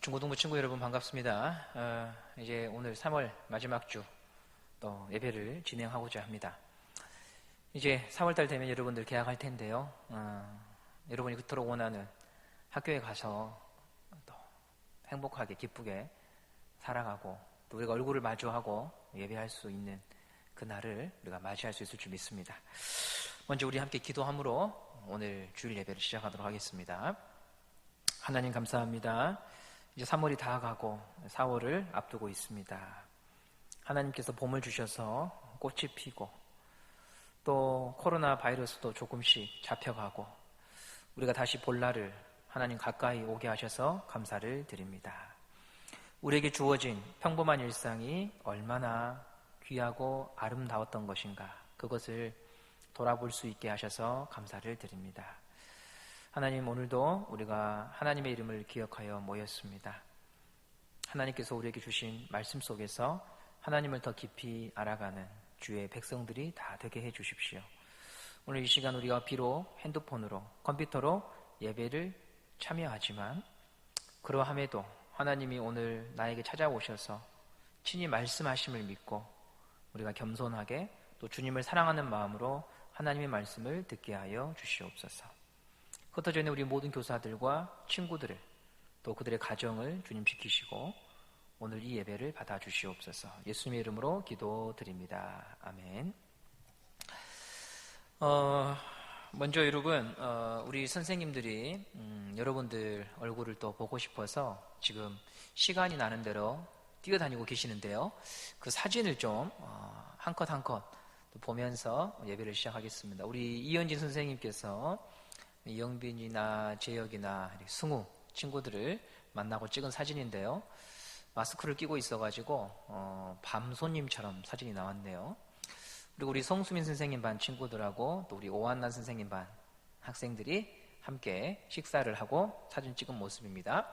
중고등부 친구 여러분 반갑습니다. 이제 오늘 3월 마지막 주 또 예배를 진행하고자 합니다. 이제 4월달 되면 여러분들 개학할 텐데요. 여러분이 그토록 원하는 학교에 가서 또 행복하게 기쁘게 살아가고 또 우리가 얼굴을 마주하고 예배할 수 있는 그날을 우리가 맞이할 수 있을 줄 믿습니다. 먼저 우리 함께 기도함으로 오늘 주일 예배를 시작하도록 하겠습니다. 하나님 감사합니다. 이제 3월이 다 가고 4월을 앞두고 있습니다. 하나님께서 봄을 주셔서 꽃이 피고 또 코로나 바이러스도 조금씩 잡혀가고 우리가 다시 볼 날을 하나님 가까이 오게 하셔서 감사를 드립니다. 우리에게 주어진 평범한 일상이 얼마나 귀하고 아름다웠던 것인가, 그것을 돌아볼 수 있게 하셔서 감사를 드립니다. 하나님, 오늘도 우리가 하나님의 이름을 기억하여 모였습니다. 하나님께서 우리에게 주신 말씀 속에서 하나님을 더 깊이 알아가는 주의 백성들이 다 되게 해 주십시오. 오늘 이 시간 우리가 비록 핸드폰으로, 컴퓨터로 예배를 참여하지만 그러함에도 하나님이 오늘 나에게 찾아오셔서 친히 말씀하심을 믿고 우리가 겸손하게 또 주님을 사랑하는 마음으로 하나님의 말씀을 듣게 하여 주시옵소서. 흩어져 있는 우리 모든 교사들과 친구들을 또 그들의 가정을 주님 지키시고 오늘 이 예배를 받아주시옵소서. 예수님의 이름으로 기도드립니다. 아멘. 먼저 여러분, 우리 선생님들이 여러분들 얼굴을 또 보고 싶어서 지금 시간이 나는 대로 뛰어다니고 계시는데요. 그 사진을 좀 한 컷 한 컷 보면서 예배를 시작하겠습니다. 우리 이현진 선생님께서 영빈이나 재혁이나 승우 친구들을 만나고 찍은 사진인데요. 마스크를 끼고 있어가지고 밤손님처럼 사진이 나왔네요. 그리고 우리 송수민 선생님 반 친구들하고 또 우리 오한나 선생님 반 학생들이 함께 식사를 하고 사진 찍은 모습입니다.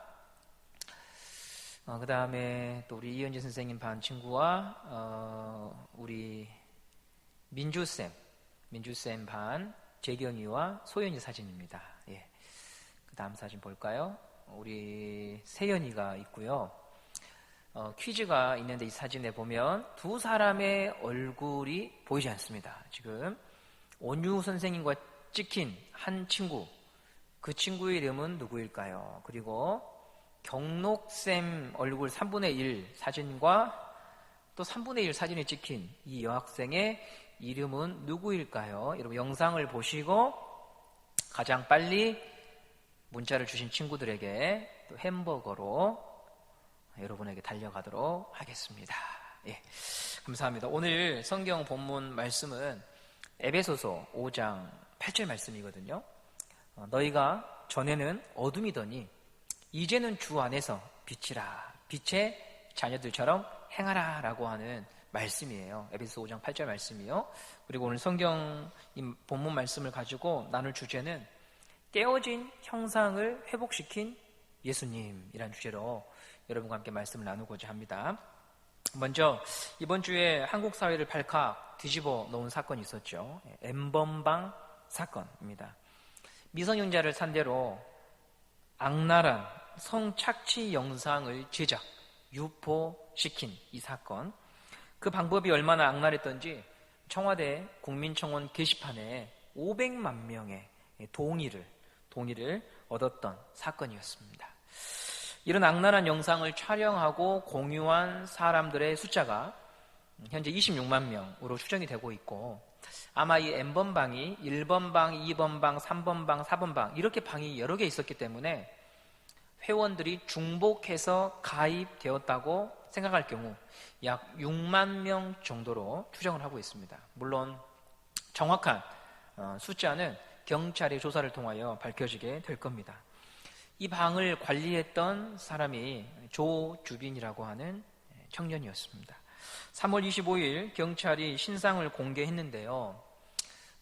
그 다음에 또 우리 이현진 선생님 반 친구와 우리 민주쌤 반 재경이와 소연이 사진입니다. 예. 그 다음 사진 볼까요? 우리 세연이가 있고요. 퀴즈가 있는데 이 사진에 보면 두 사람의 얼굴이 보이지 않습니다. 지금 온유 선생님과 찍힌 한 친구, 그 친구의 이름은 누구일까요? 그리고 경록쌤 얼굴 3분의 1 사진과 또 3분의 1 사진이 찍힌 이 여학생의 이름은 누구일까요? 여러분 영상을 보시고 가장 빨리 문자를 주신 친구들에게 또 햄버거로 여러분에게 달려가도록 하겠습니다. 예, 감사합니다. 오늘 성경 본문 말씀은 에베소서 5장 8절 말씀이거든요. 너희가 전에는 어둠이더니 이제는 주 안에서 빛이라, 빛의 자녀들처럼 행하라 라고 하는 말씀이에요. 에베소 5장 8절 말씀이요. 그리고 오늘 성경 본문 말씀을 가지고 나눌 주제는 깨어진 형상을 회복시킨 예수님이라는 주제로 여러분과 함께 말씀을 나누고자 합니다. 먼저 이번 주에 한국 사회를 발칵 뒤집어 놓은 사건이 있었죠. N번방 사건입니다. 미성년자를 상대로 악랄한 성착취 영상을 제작, 유포시킨 이 사건. 그 방법이 얼마나 악랄했던지 청와대 국민청원 게시판에 500만 명의 동의를 얻었던 사건이었습니다. 이런 악랄한 영상을 촬영하고 공유한 사람들의 숫자가 현재 26만 명으로 추정이 되고 있고, 아마 이 N번방이 1번방, 2번방, 3번방, 4번방 이렇게 방이 여러 개 있었기 때문에 회원들이 중복해서 가입되었다고 생각할 경우 약 6만 명 정도로 추정을 하고 있습니다. 물론 정확한 숫자는 경찰의 조사를 통하여 밝혀지게 될 겁니다. 이 방을 관리했던 사람이 조주빈이라고 하는 청년이었습니다. 3월 25일 경찰이 신상을 공개했는데요.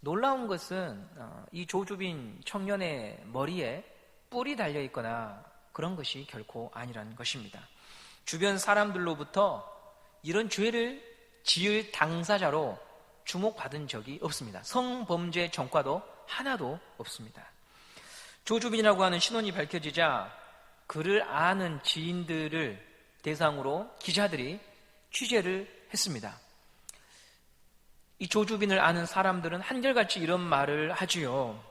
놀라운 것은 이 조주빈 청년의 머리에 뿔이 달려있거나 그런 것이 결코 아니라는 것입니다. 주변 사람들로부터 이런 죄를 지을 당사자로 주목받은 적이 없습니다. 성범죄 전과도 하나도 없습니다. 조주빈이라고 하는 신원이 밝혀지자 그를 아는 지인들을 대상으로 기자들이 취재를 했습니다. 이 조주빈을 아는 사람들은 한결같이 이런 말을 하지요.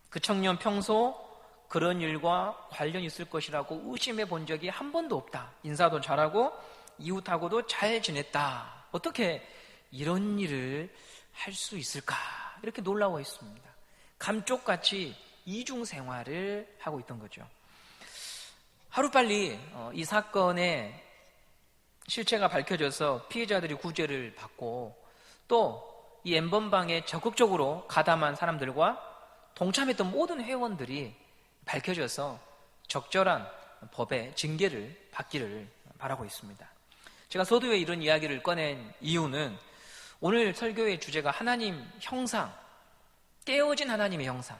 그 청년 평소 그런 일과 관련이 있을 것이라고 의심해 본 적이 한 번도 없다. 인사도 잘하고 이웃하고도 잘 지냈다. 어떻게 이런 일을 할 수 있을까? 이렇게 놀라워했습니다. 감쪽같이 이중 생활을 하고 있던 거죠. 하루빨리 이 사건의 실체가 밝혀져서 피해자들이 구제를 받고 또 이 N번방에 적극적으로 가담한 사람들과 동참했던 모든 회원들이 밝혀져서 적절한 법의 징계를 받기를 바라고 있습니다. 제가 서두에 이런 이야기를 꺼낸 이유는 오늘 설교의 주제가 하나님 형상, 깨어진 하나님의 형상,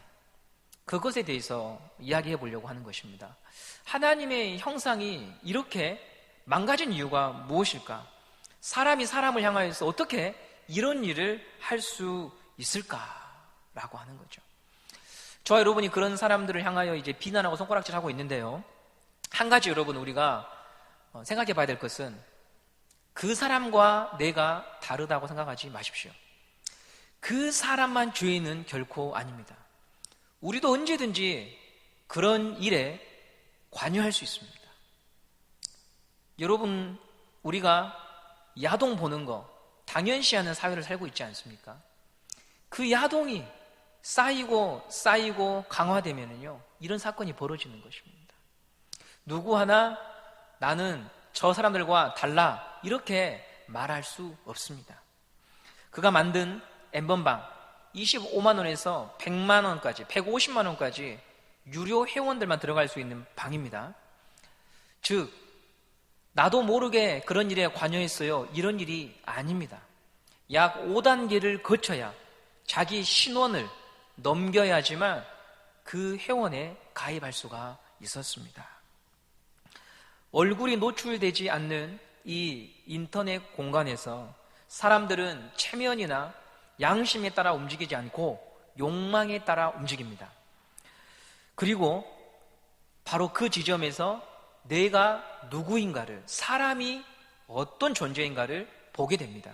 그것에 대해서 이야기해 보려고 하는 것입니다. 하나님의 형상이 이렇게 망가진 이유가 무엇일까? 사람이 사람을 향하여서 어떻게 이런 일을 할 수 있을까라고 하는 거죠. 저와 여러분이 그런 사람들을 향하여 이제 비난하고 손가락질하고 있는데요. 한 가지 여러분 우리가 생각해 봐야 될 것은 그 사람과 내가 다르다고 생각하지 마십시오. 그 사람만 죄인은 결코 아닙니다. 우리도 언제든지 그런 일에 관여할 수 있습니다. 여러분, 우리가 야동 보는 거 당연시하는 사회를 살고 있지 않습니까? 그 야동이 쌓이고 강화되면요, 이런 사건이 벌어지는 것입니다. 누구 하나 나는 저 사람들과 달라 이렇게 말할 수 없습니다. 그가 만든 N번방 25만 원에서 100만 원까지 150만 원까지 유료 회원들만 들어갈 수 있는 방입니다. 즉 나도 모르게 그런 일에 관여했어요, 이런 일이 아닙니다. 약 5단계를 거쳐야 자기 신원을 넘겨야지만 그 회원에 가입할 수가 있었습니다. 얼굴이 노출되지 않는 이 인터넷 공간에서 사람들은 체면이나 양심에 따라 움직이지 않고 욕망에 따라 움직입니다. 그리고 바로 그 지점에서 내가 누구인가를, 사람이 어떤 존재인가를 보게 됩니다.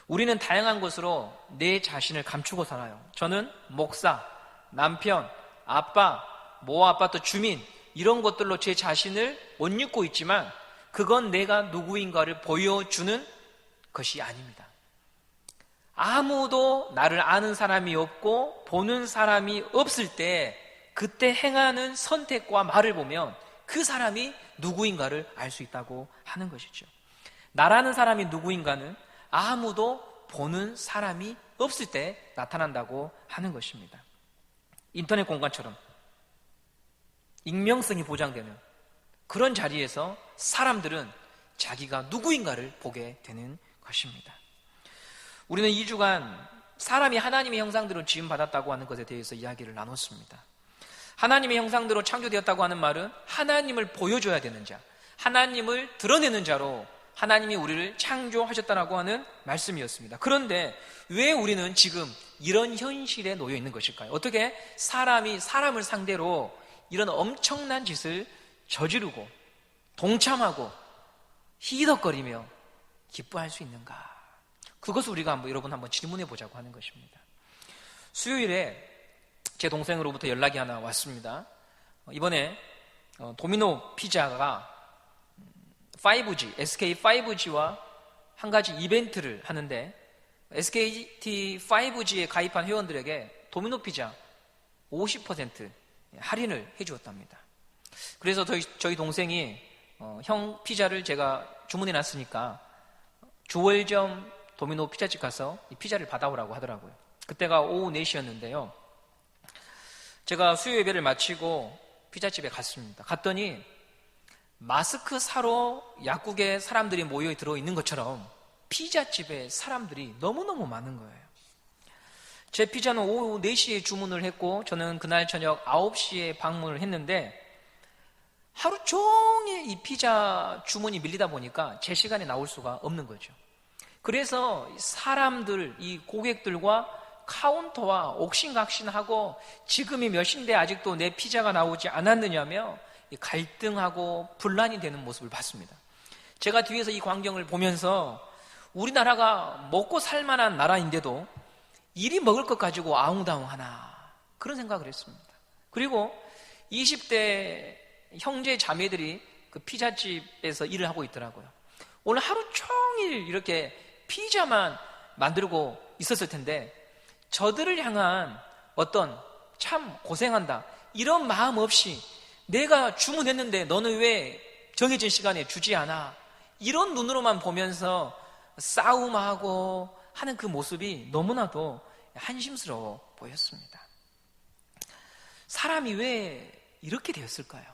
우리는 다양한 것으로 내 자신을 감추고 살아요. 저는 목사, 남편, 아빠, 모 아파트 주민, 이런 것들로 제 자신을 옷 입고 있지만 그건 내가 누구인가를 보여주는 것이 아닙니다. 아무도 나를 아는 사람이 없고 보는 사람이 없을 때 그때 행하는 선택과 말을 보면 그 사람이 누구인가를 알 수 있다고 하는 것이죠. 나라는 사람이 누구인가는 아무도 보는 사람이 없을 때 나타난다고 하는 것입니다. 인터넷 공간처럼 익명성이 보장되는 그런 자리에서 사람들은 자기가 누구인가를 보게 되는 것입니다. 우리는 2주간 사람이 하나님의 형상대로 지음받았다고 하는 것에 대해서 이야기를 나눴습니다. 하나님의 형상대로 창조되었다고 하는 말은 하나님을 보여줘야 되는 자, 하나님을 드러내는 자로 하나님이 우리를 창조하셨다라고 하는 말씀이었습니다. 그런데 왜 우리는 지금 이런 현실에 놓여 있는 것일까요? 어떻게 사람이 사람을 상대로 이런 엄청난 짓을 저지르고 동참하고 희덕거리며 기뻐할 수 있는가? 그것을 우리가 여러분 한번 질문해 보자고 하는 것입니다. 수요일에 제 동생으로부터 연락이 하나 왔습니다. 이번에 도미노 피자가 5G, SK 5G와 한 가지 이벤트를 하는데 SKT 5G에 가입한 회원들에게 도미노 피자 50% 할인을 해주었답니다. 그래서 저희 동생이 형 피자를 제가 주문해 놨으니까 주월점 도미노 피자집 가서 이 피자를 받아오라고 하더라고요. 그때가 오후 4시였는데요. 제가 수요 예배를 마치고 피자집에 갔습니다. 갔더니 마스크 사러 약국에 사람들이 모여 들어있는 것처럼 피자집에 사람들이 너무너무 많은 거예요. 제 피자는 오후 4시에 주문을 했고 저는 그날 저녁 9시에 방문을 했는데 하루 종일 이 피자 주문이 밀리다 보니까 제 시간에 나올 수가 없는 거죠. 그래서 사람들, 이 고객들과 카운터와 옥신각신하고 지금이 몇 시인데 아직도 내 피자가 나오지 않았느냐며 갈등하고 분란이 되는 모습을 봤습니다. 제가 뒤에서 이 광경을 보면서 우리나라가 먹고 살만한 나라인데도 이리 먹을 것 가지고 아웅다웅하나, 그런 생각을 했습니다. 그리고 20대 형제 자매들이 그 피자집에서 일을 하고 있더라고요. 오늘 하루 종일 이렇게 피자만 만들고 있었을 텐데 저들을 향한 어떤 참 고생한다 이런 마음 없이 내가 주문했는데 너는 왜 정해진 시간에 주지 않아, 이런 눈으로만 보면서 싸움하고 하는 그 모습이 너무나도 한심스러워 보였습니다. 사람이 왜 이렇게 되었을까요?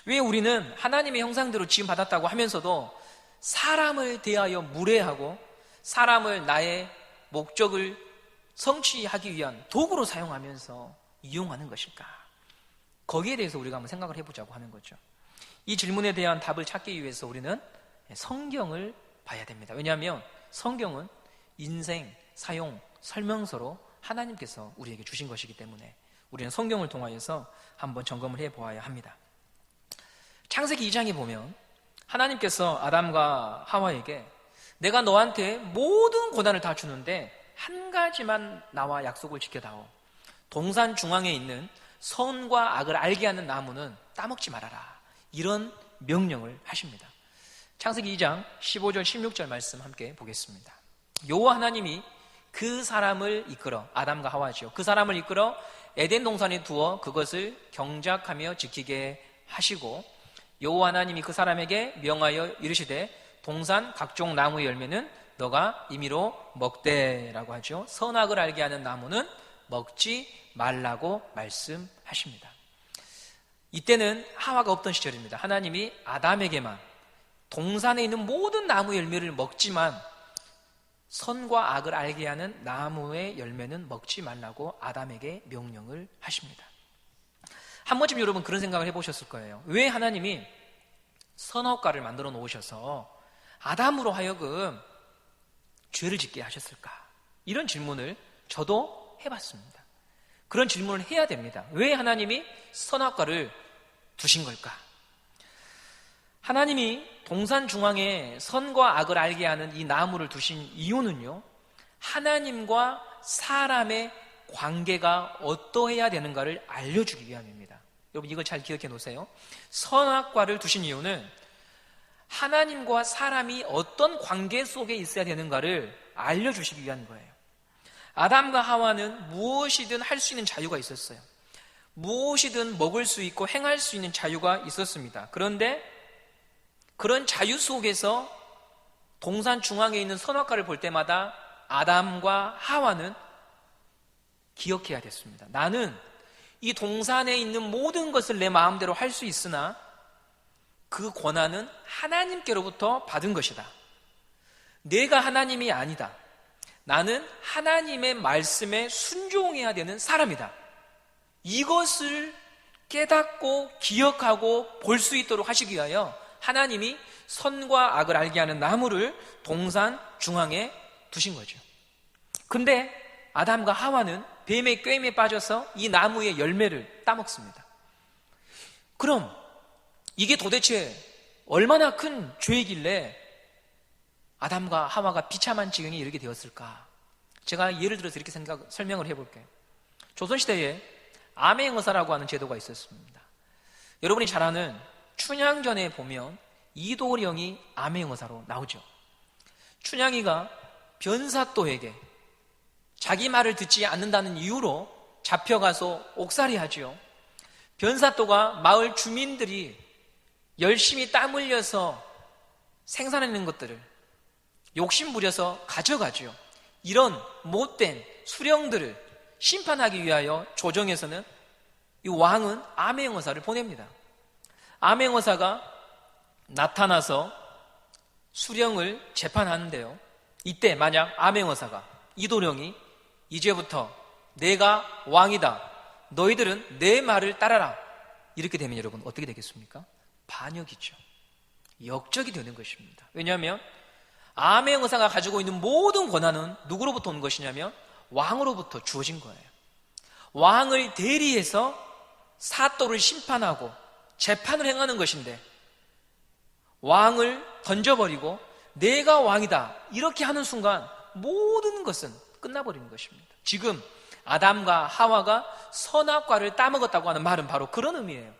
왜 우리는 하나님의 형상대로 지음받았다고 하면서도 사람을 대하여 무례하고 사람을 나의 목적을 성취하기 위한 도구로 사용하면서 이용하는 것일까? 거기에 대해서 우리가 한번 생각을 해보자고 하는 거죠. 이 질문에 대한 답을 찾기 위해서 우리는 성경을 봐야 됩니다. 왜냐하면 성경은 인생, 사용, 설명서로 하나님께서 우리에게 주신 것이기 때문에 우리는 성경을 통하여서 한번 점검을 해보아야 합니다. 창세기 2장에 보면 하나님께서 아담과 하와에게 내가 너한테 모든 고난을 다 주는데 한 가지만 나와 약속을 지켜다오. 동산 중앙에 있는 선과 악을 알게 하는 나무는 따먹지 말아라. 이런 명령을 하십니다. 창세기 2장 15절 16절 말씀 함께 보겠습니다. 여호와 하나님이 그 사람을 이끌어, 아담과 하와지요, 그 사람을 이끌어 에덴 동산에 두어 그것을 경작하며 지키게 하시고 여호와 하나님이 그 사람에게 명하여 이르시되 동산 각종 나무의 열매는 너가 임의로 먹되라고 하죠. 선악을 알게 하는 나무는 먹지 말라고 말씀하십니다. 이때는 하와가 없던 시절입니다. 하나님이 아담에게만 동산에 있는 모든 나무의 열매를 먹지만 선과 악을 알게 하는 나무의 열매는 먹지 말라고 아담에게 명령을 하십니다. 한 번쯤 여러분 그런 생각을 해보셨을 거예요. 왜 하나님이 선악과를 만들어 놓으셔서 아담으로 하여금 죄를 짓게 하셨을까? 이런 질문을 저도 해봤습니다. 그런 질문을 해야 됩니다. 왜 하나님이 선악과를 두신 걸까? 하나님이 동산 중앙에 선과 악을 알게 하는 이 나무를 두신 이유는요, 하나님과 사람의 관계가 어떠해야 되는가를 알려주기 위함입니다. 여러분 이걸 잘 기억해 놓으세요. 선악과를 두신 이유는 하나님과 사람이 어떤 관계 속에 있어야 되는가를 알려주시기 위한 거예요. 아담과 하와는 무엇이든 할 수 있는 자유가 있었어요. 무엇이든 먹을 수 있고 행할 수 있는 자유가 있었습니다. 그런데 그런 자유 속에서 동산 중앙에 있는 선악과를 볼 때마다 아담과 하와는 기억해야 됐습니다. 나는 이 동산에 있는 모든 것을 내 마음대로 할 수 있으나 그 권한은 하나님께로부터 받은 것이다. 내가 하나님이 아니다. 나는 하나님의 말씀에 순종해야 되는 사람이다. 이것을 깨닫고 기억하고 볼 수 있도록 하시기 위하여 하나님이 선과 악을 알게 하는 나무를 동산 중앙에 두신 거죠. 근데 아담과 하와는 뱀의 꾀임에 빠져서 이 나무의 열매를 따먹습니다. 그럼 이게 도대체 얼마나 큰 죄이길래 아담과 하와가 비참한 지경에 이르게 되었을까? 제가 예를 들어서 이렇게 설명을 해볼게요. 조선시대에 암행어사라고 하는 제도가 있었습니다. 여러분이 잘 아는 춘향전에 보면 이도령이 암행어사로 나오죠. 춘향이가 변사또에게 자기 말을 듣지 않는다는 이유로 잡혀가서 옥살이하지요. 변사또가 마을 주민들이 열심히 땀 흘려서 생산해낸 것들을 욕심부려서 가져가지요. 이런 못된 수령들을 심판하기 위하여 조정에서는 이 왕은 암행어사를 보냅니다. 암행어사가 나타나서 수령을 재판하는데요, 이때 만약 암행어사가, 이도령이 이제부터 내가 왕이다, 너희들은 내 말을 따라라, 이렇게 되면 여러분 어떻게 되겠습니까? 반역이죠. 역적이 되는 것입니다. 왜냐하면 암행어사가 가지고 있는 모든 권한은 누구로부터 온 것이냐면 왕으로부터 주어진 거예요. 왕을 대리해서 사또를 심판하고 재판을 행하는 것인데 왕을 던져버리고 내가 왕이다 이렇게 하는 순간 모든 것은 끝나버리는 것입니다. 지금 아담과 하와가 선악과를 따먹었다고 하는 말은 바로 그런 의미예요.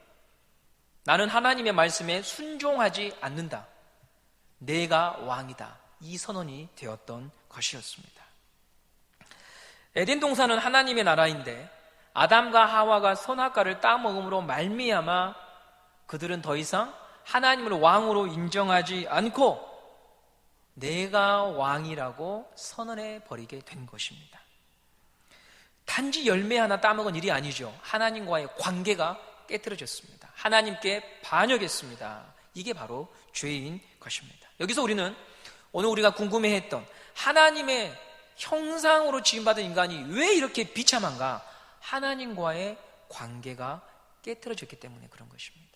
나는 하나님의 말씀에 순종하지 않는다. 내가 왕이다. 이 선언이 되었던 것이었습니다. 에덴 동산은 하나님의 나라인데 아담과 하와가 선악과를 따먹음으로 말미암아 그들은 더 이상 하나님을 왕으로 인정하지 않고 내가 왕이라고 선언해 버리게 된 것입니다. 단지 열매 하나 따먹은 일이 아니죠. 하나님과의 관계가 깨트려졌습니다. 하나님께 반역했습니다. 이게 바로 죄인 것입니다. 여기서 우리는 오늘 우리가 궁금해했던 하나님의 형상으로 지음받은 인간이 왜 이렇게 비참한가? 하나님과의 관계가 깨트려졌기 때문에 그런 것입니다.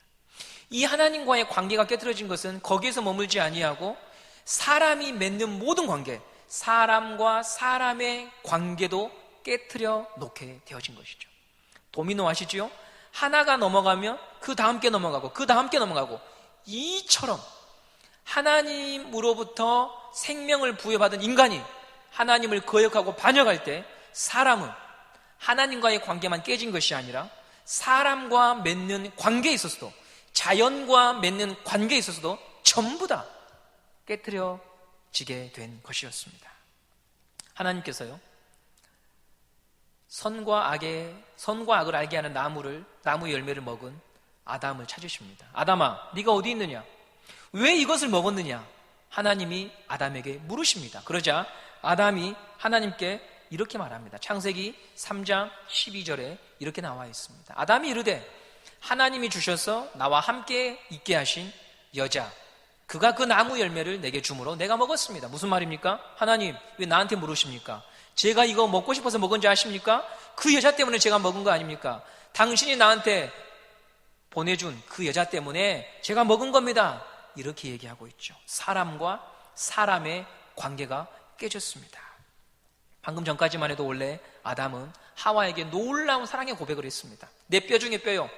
이 하나님과의 관계가 깨트려진 것은 거기에서 머물지 아니하고 사람이 맺는 모든 관계, 사람과 사람의 관계도 깨트려 놓게 되어진 것이죠. 도미노 아시지요? 하나가 넘어가면 그 다음 게 넘어가고 그 다음 게 넘어가고 이처럼 하나님으로부터 생명을 부여받은 인간이 하나님을 거역하고 반역할 때 사람은 하나님과의 관계만 깨진 것이 아니라 사람과 맺는 관계에 있어서도 자연과 맺는 관계에 있어서도 전부 다 깨트려지게 된 것이었습니다. 하나님께서요 선과 악을 알게 하는 나무 열매를 먹은 아담을 찾으십니다. 아담아, 네가 어디 있느냐? 왜 이것을 먹었느냐? 하나님이 아담에게 물으십니다. 그러자 아담이 하나님께 이렇게 말합니다. 창세기 3장 12절에 이렇게 나와 있습니다. 아담이 이르되 하나님이 주셔서 나와 함께 있게 하신 여자 그가 그 나무 열매를 내게 주므로 내가 먹었습니다. 무슨 말입니까? 하나님 왜 나한테 물으십니까? 제가 이거 먹고 싶어서 먹은 줄 아십니까? 그 여자 때문에 제가 먹은 거 아닙니까? 당신이 나한테 보내준 그 여자 때문에 제가 먹은 겁니다. 이렇게 얘기하고 있죠. 사람과 사람의 관계가 깨졌습니다. 방금 전까지만 해도 원래 아담은 하와에게 놀라운 사랑의 고백을 했습니다. 내 뼈 중에 뼈요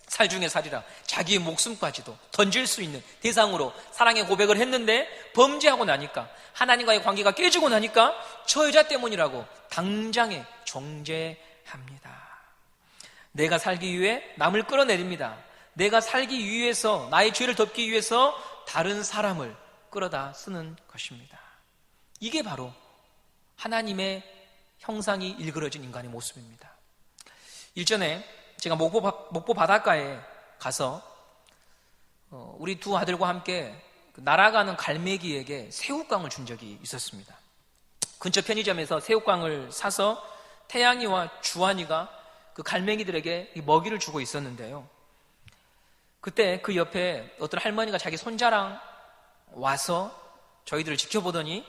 살 중에 살이라 자기의 목숨까지도 던질 수 있는 대상으로 사랑의 고백을 했는데 범죄하고 나니까 하나님과의 관계가 깨지고 나니까 저 여자 때문이라고 당장에 정죄합니다. 내가 살기 위해 남을 끌어내립니다. 내가 살기 위해서 나의 죄를 덮기 위해서 다른 사람을 끌어다 쓰는 것입니다. 이게 바로 하나님의 형상이 일그러진 인간의 모습입니다. 일전에 제가 목포 바닷가에 가서 우리 두 아들과 함께 날아가는 갈매기에게 새우깡을 준 적이 있었습니다. 근처 편의점에서 새우깡을 사서 태양이와 주한이가 그 갈매기들에게 먹이를 주고 있었는데요. 그때 그 옆에 어떤 할머니가 자기 손자랑 와서 저희들을 지켜보더니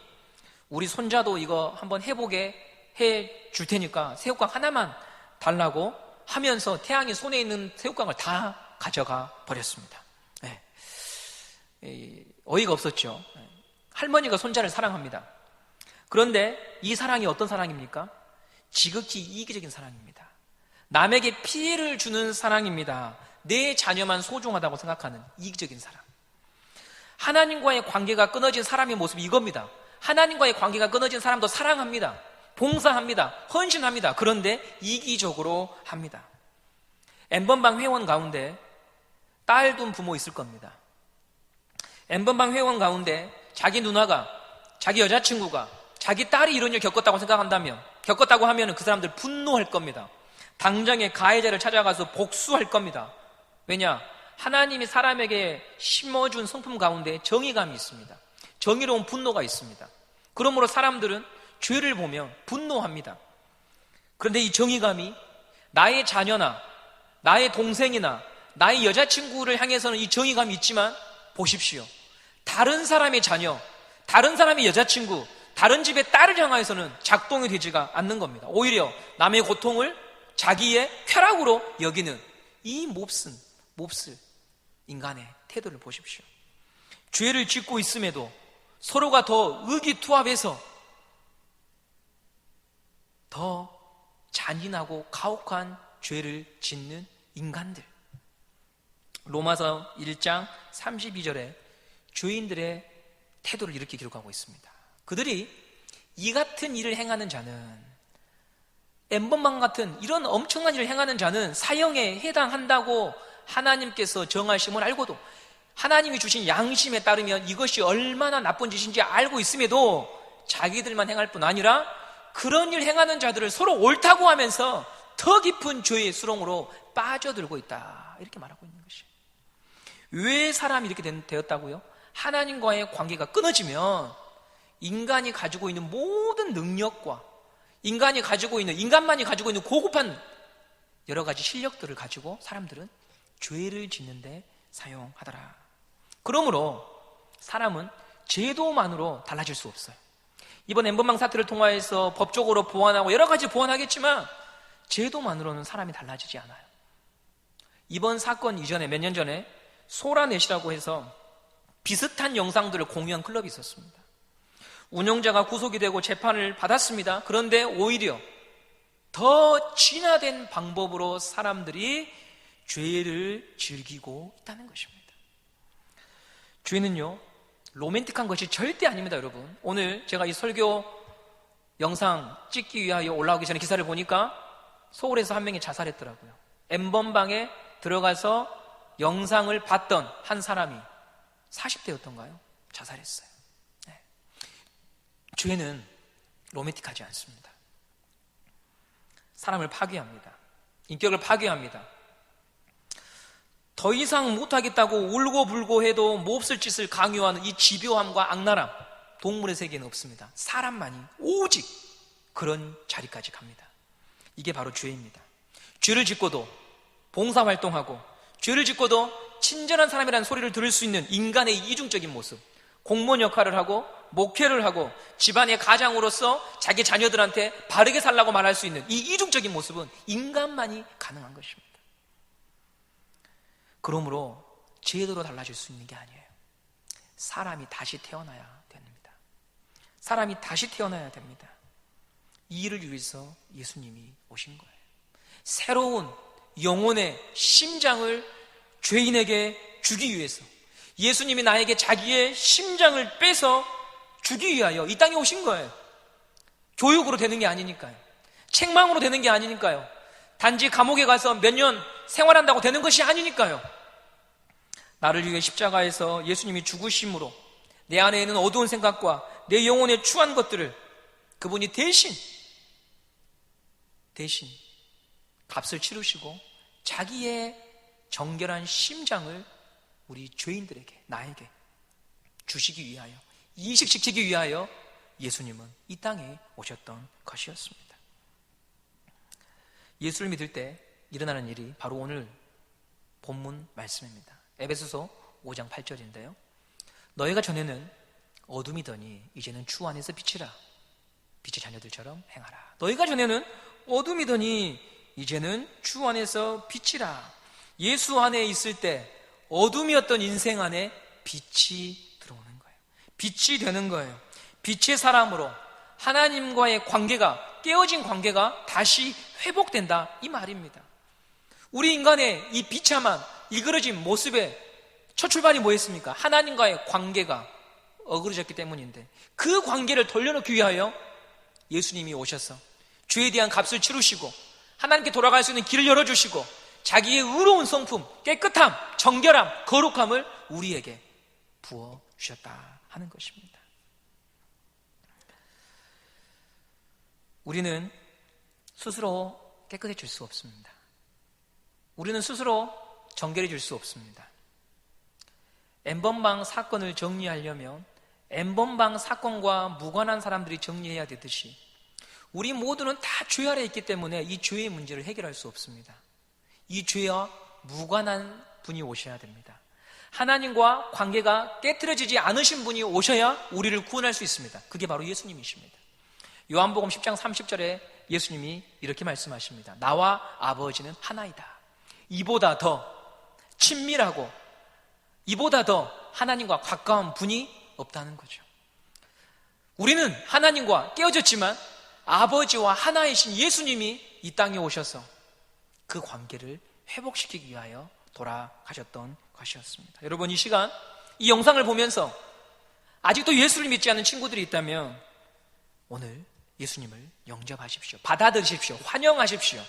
우리 손자도 이거 한번 해보게 해줄 테니까 새우깡 하나만 달라고 하면서 태양이 손에 있는 새우깡을 다 가져가 버렸습니다. 네. 어이가 없었죠. 할머니가 손자를 사랑합니다. 그런데 이 사랑이 어떤 사랑입니까? 지극히 이기적인 사랑입니다. 남에게 피해를 주는 사랑입니다. 내 자녀만 소중하다고 생각하는 이기적인 사랑. 하나님과의 관계가 끊어진 사람의 모습이 이겁니다. 하나님과의 관계가 끊어진 사람도 사랑합니다. 봉사합니다. 헌신합니다. 그런데 이기적으로 합니다. N번방 회원 가운데 딸 둔 부모 있을 겁니다. N번방 회원 가운데 자기 누나가, 자기 여자친구가, 자기 딸이 이런 일 겪었다고 하면 그 사람들 분노할 겁니다. 당장에 가해자를 찾아가서 복수할 겁니다. 왜냐? 하나님이 사람에게 심어준 성품 가운데 정의감이 있습니다. 정의로운 분노가 있습니다. 그러므로 사람들은 죄를 보면 분노합니다. 그런데 이 정의감이 나의 자녀나 나의 동생이나 나의 여자친구를 향해서는 이 정의감이 있지만 보십시오. 다른 사람의 자녀, 다른 사람의 여자친구, 다른 집의 딸을 향해서는 작동이 되지가 않는 겁니다. 오히려 남의 고통을 자기의 쾌락으로 여기는 이 몹쓸 인간의 태도를 보십시오. 죄를 짓고 있음에도 서로가 더 의기투합해서 더 잔인하고 가혹한 죄를 짓는 인간들. 로마서 1장 32절에 죄인들의 태도를 이렇게 기록하고 있습니다. 그들이 이 같은 일을 행하는 자는, 엠번방 같은 이런 엄청난 일을 행하는 자는 사형에 해당한다고 하나님께서 정하심을 알고도, 하나님이 주신 양심에 따르면 이것이 얼마나 나쁜 짓인지 알고 있음에도 자기들만 행할 뿐 아니라 그런 일 행하는 자들을 서로 옳다고 하면서 더 깊은 죄의 수렁으로 빠져들고 있다, 이렇게 말하고 있는 것이에요. 왜 사람이 이렇게 되었다고요? 하나님과의 관계가 끊어지면 인간이 가지고 있는 모든 능력과 인간만이 가지고 있는 고급한 여러 가지 실력들을 가지고 사람들은 죄를 짓는데 사용하더라. 그러므로 사람은 제도만으로 달라질 수 없어요. 이번 엠번방 사태를 통하여서 법적으로 보완하고 여러 가지 보완하겠지만 제도만으로는 사람이 달라지지 않아요. 이번 사건 이전에 몇 년 전에 소라넷이라고 해서 비슷한 영상들을 공유한 클럽이 있었습니다. 운영자가 구속이 되고 재판을 받았습니다. 그런데 오히려 더 진화된 방법으로 사람들이 죄를 즐기고 있다는 것입니다. 죄는요, 로맨틱한 것이 절대 아닙니다, 여러분. 오늘 제가 이 설교 영상 찍기 위하여 올라오기 전에 기사를 보니까 서울에서 한 명이 자살했더라고요. M번방에 들어가서 영상을 봤던 한 사람이 40대였던가요? 자살했어요. 네. 죄는 로맨틱하지 않습니다. 사람을 파괴합니다. 인격을 파괴합니다. 더 이상 못하겠다고 울고불고 해도 몹쓸 짓을 강요하는 이 집요함과 악랄함, 동물의 세계는 없습니다. 사람만이 오직 그런 자리까지 갑니다. 이게 바로 죄입니다. 죄를 짓고도 봉사활동하고, 죄를 짓고도 친절한 사람이라는 소리를 들을 수 있는 인간의 이중적인 모습, 공무원 역할을 하고 목회를 하고 집안의 가장으로서 자기 자녀들한테 바르게 살라고 말할 수 있는 이 이중적인 모습은 인간만이 가능한 것입니다. 그러므로 제도로 달라질 수 있는 게 아니에요. 사람이 다시 태어나야 됩니다. 사람이 다시 태어나야 됩니다. 이 일을 위해서 예수님이 오신 거예요. 새로운 영혼의 심장을 죄인에게 주기 위해서, 예수님이 나에게 자기의 심장을 빼서 주기 위하여 이 땅에 오신 거예요. 교육으로 되는 게 아니니까요. 책망으로 되는 게 아니니까요. 단지 감옥에 가서 몇 년 생활한다고 되는 것이 아니니까요. 나를 위해 십자가에서 예수님이 죽으심으로 내 안에 있는 어두운 생각과 내 영혼에 추한 것들을 그분이 대신 값을 치르시고 자기의 정결한 심장을 우리 죄인들에게, 나에게 주시기 위하여, 이식시키기 위하여 예수님은 이 땅에 오셨던 것이었습니다. 예수를 믿을 때 일어나는 일이 바로 오늘 본문 말씀입니다. 에베소서 5장 8절인데요. 너희가 전에는 어둠이더니 이제는 주 안에서 빛이라. 빛의 자녀들처럼 행하라. 너희가 전에는 어둠이더니 이제는 주 안에서 빛이라. 예수 안에 있을 때 어둠이었던 인생 안에 빛이 들어오는 거예요. 빛이 되는 거예요. 빛의 사람으로 하나님과의 관계가, 깨어진 관계가 다시 회복된다, 이 말입니다. 우리 인간의 이 비참한 일그러진 모습의 첫 출발이 뭐였습니까? 하나님과의 관계가 어그러졌기 때문인데, 그 관계를 돌려놓기 위하여 예수님이 오셔서 죄에 대한 값을 치르시고 하나님께 돌아갈 수 있는 길을 열어주시고 자기의 의로운 성품, 깨끗함, 정결함, 거룩함을 우리에게 부어주셨다 하는 것입니다. 우리는 스스로 깨끗해질 수 없습니다. 우리는 스스로 정결해질 수 없습니다. M번방 사건을 정리하려면 M번방 사건과 무관한 사람들이 정리해야 되듯이 우리 모두는 다 죄 아래에 있기 때문에 이 죄의 문제를 해결할 수 없습니다. 이 죄와 무관한 분이 오셔야 됩니다. 하나님과 관계가 깨트려지지 않으신 분이 오셔야 우리를 구원할 수 있습니다. 그게 바로 예수님이십니다. 요한복음 10장 30절에 예수님이 이렇게 말씀하십니다. 나와 아버지는 하나이다. 이보다 더 친밀하고 이보다 더 하나님과 가까운 분이 없다는 거죠. 우리는 하나님과 깨어졌지만 아버지와 하나이신 예수님이 이 땅에 오셔서 그 관계를 회복시키기 위하여 돌아가셨던 것이었습니다. 여러분, 이 시간 이 영상을 보면서 아직도 예수를 믿지 않는 친구들이 있다면 오늘 예수님을 영접하십시오. 받아들이십시오. 환영하십시오.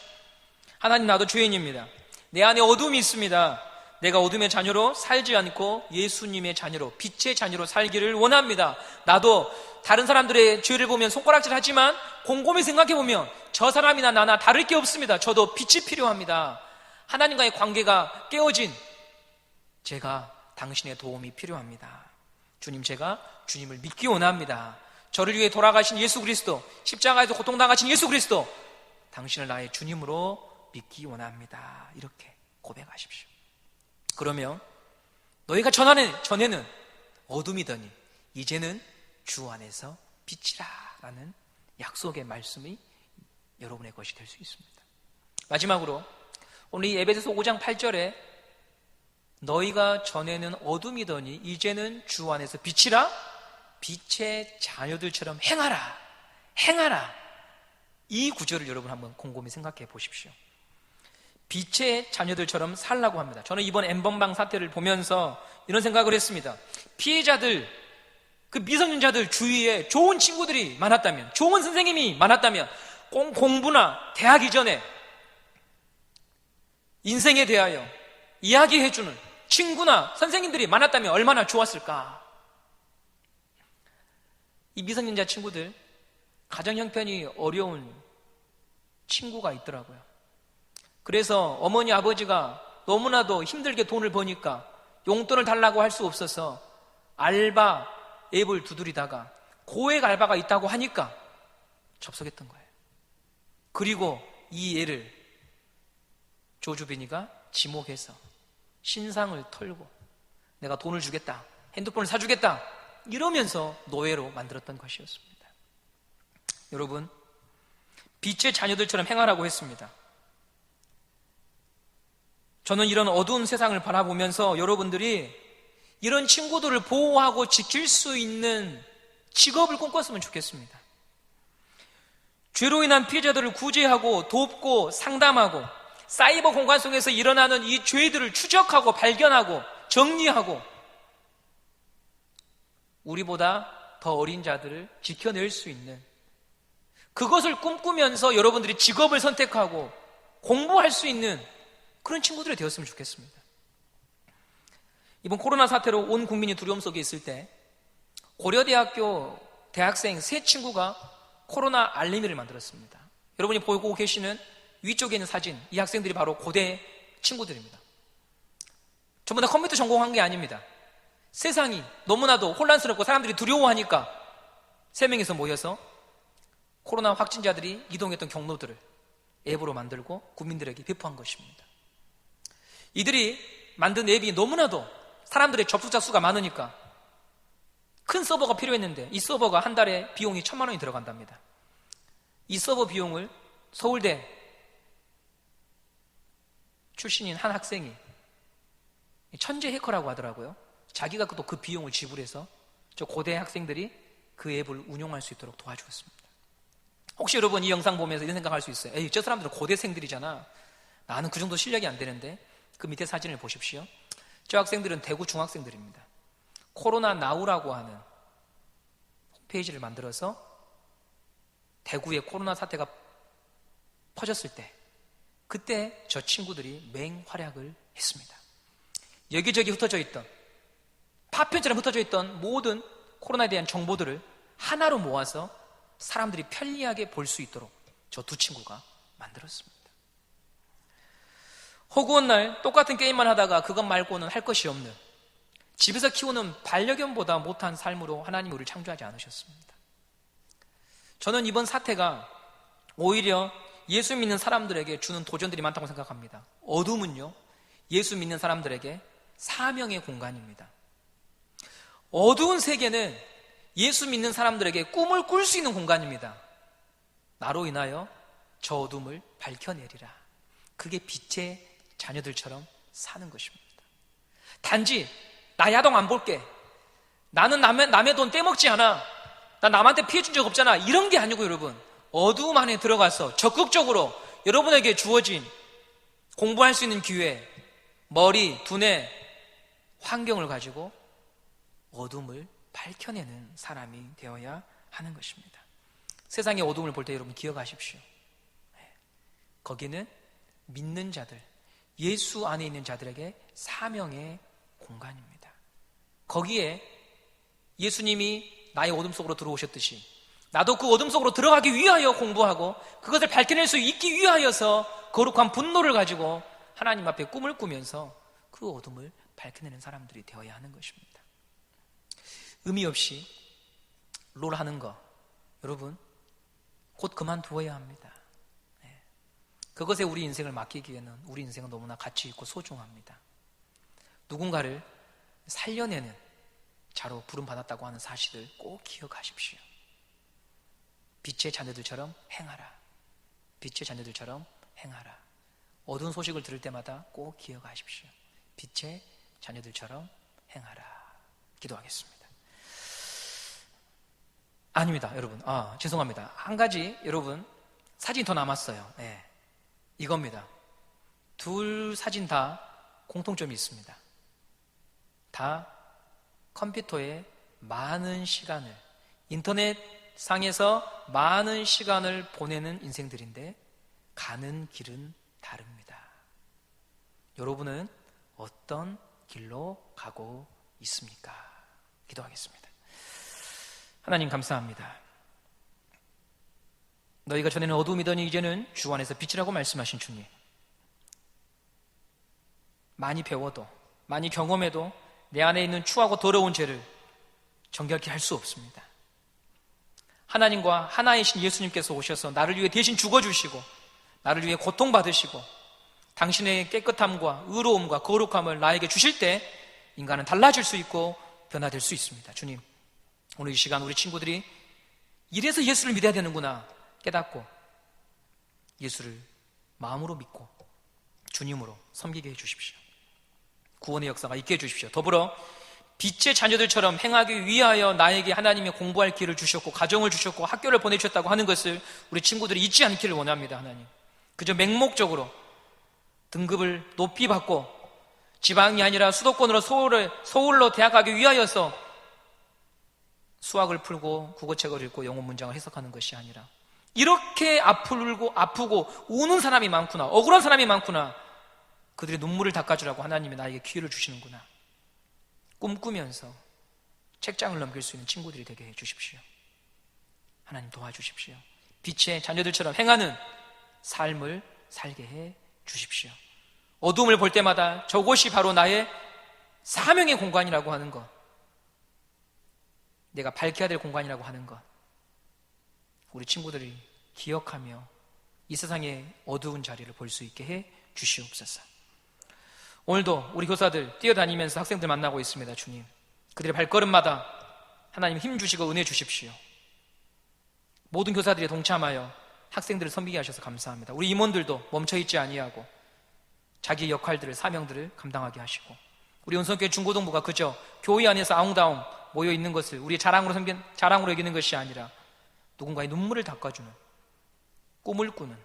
하나님, 나도 죄인입니다. 내 안에 어둠이 있습니다. 내가 어둠의 자녀로 살지 않고 예수님의 자녀로, 빛의 자녀로 살기를 원합니다. 나도 다른 사람들의 죄를 보면 손가락질 하지만 곰곰이 생각해 보면 저 사람이나 나나 다를 게 없습니다. 저도 빛이 필요합니다. 하나님과의 관계가 깨어진 제가 당신의 도움이 필요합니다. 주님, 제가 주님을 믿기 원합니다. 저를 위해 돌아가신 예수 그리스도, 십자가에서 고통당하신 예수 그리스도, 당신을 나의 주님으로 믿기 원합니다. 이렇게 고백하십시오. 그러면 너희가 전에는 어둠이더니 이제는 주 안에서 빛이라 라는 약속의 말씀이 여러분의 것이 될 수 있습니다. 마지막으로 오늘 이 에베소서 5장 8절에 너희가 전에는 어둠이더니 이제는 주 안에서 빛이라, 빛의 자녀들처럼 행하라. 이 구절을 여러분 한번 곰곰이 생각해 보십시오. 빛의 자녀들처럼 살라고 합니다. 저는 이번 N번방 사태를 보면서 이런 생각을 했습니다. 피해자들, 그 미성년자들 주위에 좋은 친구들이 많았다면, 좋은 선생님이 많았다면, 공부나 대학 이전에 인생에 대하여 이야기해주는 친구나 선생님들이 많았다면 얼마나 좋았을까. 이 미성년자 친구들, 가정 형편이 어려운 친구가 있더라고요. 그래서 어머니 아버지가 너무나도 힘들게 돈을 버니까 용돈을 달라고 할 수 없어서 알바 앱을 두드리다가 고액 알바가 있다고 하니까 접속했던 거예요. 그리고 이 애를 조주빈이가 지목해서 신상을 털고 내가 돈을 주겠다, 핸드폰을 사주겠다 이러면서 노예로 만들었던 것이었습니다. 여러분, 빛의 자녀들처럼 행하라고 했습니다. 저는 이런 어두운 세상을 바라보면서 여러분들이 이런 친구들을 보호하고 지킬 수 있는 직업을 꿈꿨으면 좋겠습니다. 죄로 인한 피해자들을 구제하고 돕고 상담하고 사이버 공간 속에서 일어나는 이 죄들을 추적하고 발견하고 정리하고 우리보다 더 어린 자들을 지켜낼 수 있는, 그것을 꿈꾸면서 여러분들이 직업을 선택하고 공부할 수 있는 그런 친구들이 되었으면 좋겠습니다. 이번 코로나 사태로 온 국민이 두려움 속에 있을 때 고려대학교 대학생 세 친구가 코로나 알림이를 만들었습니다. 여러분이 보고 계시는 위쪽에 있는 사진, 이 학생들이 바로 고대 친구들입니다. 전부 다 컴퓨터 전공한 게 아닙니다. 세상이 너무나도 혼란스럽고 사람들이 두려워하니까 세 명이서 모여서 코로나 확진자들이 이동했던 경로들을 앱으로 만들고 국민들에게 배포한 것입니다. 이들이 만든 앱이 너무나도 사람들의 접속자 수가 많으니까 큰 서버가 필요했는데 이 서버가 한 달에 비용이 1,000만 원이 들어간답니다. 이 서버 비용을 서울대 출신인 한 학생이, 천재 해커라고 하더라고요. 자기가 또 그 비용을 지불해서 저 고대 학생들이 그 앱을 운용할 수 있도록 도와주었습니다. 혹시 여러분 이 영상 보면서 이런 생각할 수 있어요. 에이, 저 사람들은 고대생들이잖아. 나는 그 정도 실력이 안 되는데. 그 밑에 사진을 보십시오. 저 학생들은 대구 중학생들입니다. 코로나 나우라고 하는 홈페이지를 만들어서 대구에 코로나 사태가 퍼졌을 때 그때 저 친구들이 맹활약을 했습니다. 여기저기 흩어져 있던, 파편처럼 흩어져 있던 모든 코로나에 대한 정보들을 하나로 모아서 사람들이 편리하게 볼 수 있도록 저 두 친구가 만들었습니다. 허구한 날 똑같은 게임만 하다가 그것 말고는 할 것이 없는, 집에서 키우는 반려견보다 못한 삶으로 하나님이 우리를 창조하지 않으셨습니다. 저는 이번 사태가 오히려 예수 믿는 사람들에게 주는 도전들이 많다고 생각합니다. 어둠은요, 예수 믿는 사람들에게 사명의 공간입니다. 어두운 세계는 예수 믿는 사람들에게 꿈을 꿀 수 있는 공간입니다. 나로 인하여 저 어둠을 밝혀내리라. 그게 빛의 자녀들처럼 사는 것입니다. 단지 나 야동 안 볼게, 나는 남의 돈 떼먹지 않아, 나 남한테 피해 준 적 없잖아, 이런 게 아니고 여러분, 어두움 안에 들어가서 적극적으로 여러분에게 주어진 공부할 수 있는 기회, 머리, 두뇌, 환경을 가지고 어둠을 밝혀내는 사람이 되어야 하는 것입니다. 세상의 어둠을 볼 때 여러분 기억하십시오. 거기는 믿는 자들, 예수 안에 있는 자들에게 사명의 공간입니다. 거기에 예수님이 나의 어둠 속으로 들어오셨듯이 나도 그 어둠 속으로 들어가기 위하여 공부하고 그것을 밝혀낼 수 있기 위하여서 거룩한 분노를 가지고 하나님 앞에 꿈을 꾸면서 그 어둠을 밝혀내는 사람들이 되어야 하는 것입니다. 의미 없이 롤하는 거 여러분 곧 그만두어야 합니다. 그것에 우리 인생을 맡기기에는 우리 인생은 너무나 가치 있고 소중합니다. 누군가를 살려내는 자로 부름받았다고 하는 사실을 꼭 기억하십시오. 빛의 자녀들처럼 행하라. 빛의 자녀들처럼 행하라. 어두운 소식을 들을 때마다 꼭 기억하십시오. 빛의 자녀들처럼 행하라. 기도하겠습니다. 아닙니다, 여러분. 죄송합니다. 한 가지 여러분 사진이 더 남았어요. 이겁니다. 둘 사진 다 공통점이 있습니다. 다 컴퓨터에 많은 시간을, 인터넷상에서 많은 시간을 보내는 인생들인데 가는 길은 다릅니다. 여러분은 어떤 길로 가고 있습니까? 기도하겠습니다. 하나님 감사합니다. 너희가 전에는 어둠이더니 이제는 주 안에서 빛이라고 말씀하신 주님, 많이 배워도 많이 경험해도 내 안에 있는 추하고 더러운 죄를 정결케 할 수 없습니다. 하나님과 하나이신 예수님께서 오셔서 나를 위해 대신 죽어주시고 나를 위해 고통받으시고 당신의 깨끗함과 의로움과 거룩함을 나에게 주실 때 인간은 달라질 수 있고 변화될 수 있습니다. 주님, 오늘 이 시간 우리 친구들이 이래서 예수를 믿어야 되는구나 깨닫고 예수를 마음으로 믿고 주님으로 섬기게 해주십시오. 구원의 역사가 있게 해주십시오. 더불어 빛의 자녀들처럼 행하기 위하여 나에게 하나님이 공부할 기회를 주셨고 가정을 주셨고 학교를 보내주셨다고 하는 것을 우리 친구들이 잊지 않기를 원합니다. 하나님, 그저 맹목적으로 등급을 높이 받고 지방이 아니라 수도권으로 서울로 대학 가기 위하여서 수학을 풀고 국어책을 읽고 영어 문장을 해석하는 것이 아니라 이렇게 아프고 우는 사람이 많구나, 억울한 사람이 많구나, 그들의 눈물을 닦아주라고 하나님이 나에게 기회를 주시는구나, 꿈꾸면서 책장을 넘길 수 있는 친구들이 되게 해주십시오. 하나님 도와주십시오. 빛의 자녀들처럼 행하는 삶을 살게 해 주십시오. 어둠을 볼 때마다 저곳이 바로 나의 사명의 공간이라고 하는 것, 내가 밝혀야 될 공간이라고 하는 것, 우리 친구들이 기억하며 이 세상의 어두운 자리를 볼 수 있게 해 주시옵소서. 오늘도 우리 교사들 뛰어다니면서 학생들 만나고 있습니다. 주님, 그들의 발걸음마다 하나님 힘 주시고 은혜 주십시오. 모든 교사들이 동참하여 학생들을 섬기게 하셔서 감사합니다. 우리 임원들도 멈춰있지 아니하고 자기의 역할들을, 사명들을 감당하게 하시고, 우리 은성교회 중고등부가 그저 교회 안에서 아웅다웅 모여있는 것을 우리의 자랑으로 여기는 것이 아니라 누군가의 눈물을 닦아주는, 꿈을 꾸는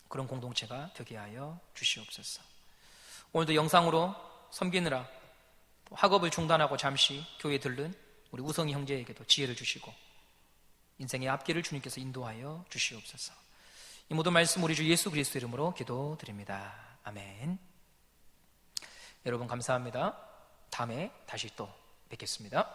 그런 공동체가 되게 하여 주시옵소서. 오늘도 영상으로 섬기느라 학업을 중단하고 잠시 교회에 들른 우리 우성이 형제에게도 지혜를 주시고 인생의 앞길을 주님께서 인도하여 주시옵소서. 이 모든 말씀 우리 주 예수 그리스도 이름으로 기도드립니다. 아멘. 여러분 감사합니다. 다음에 다시 또 뵙겠습니다.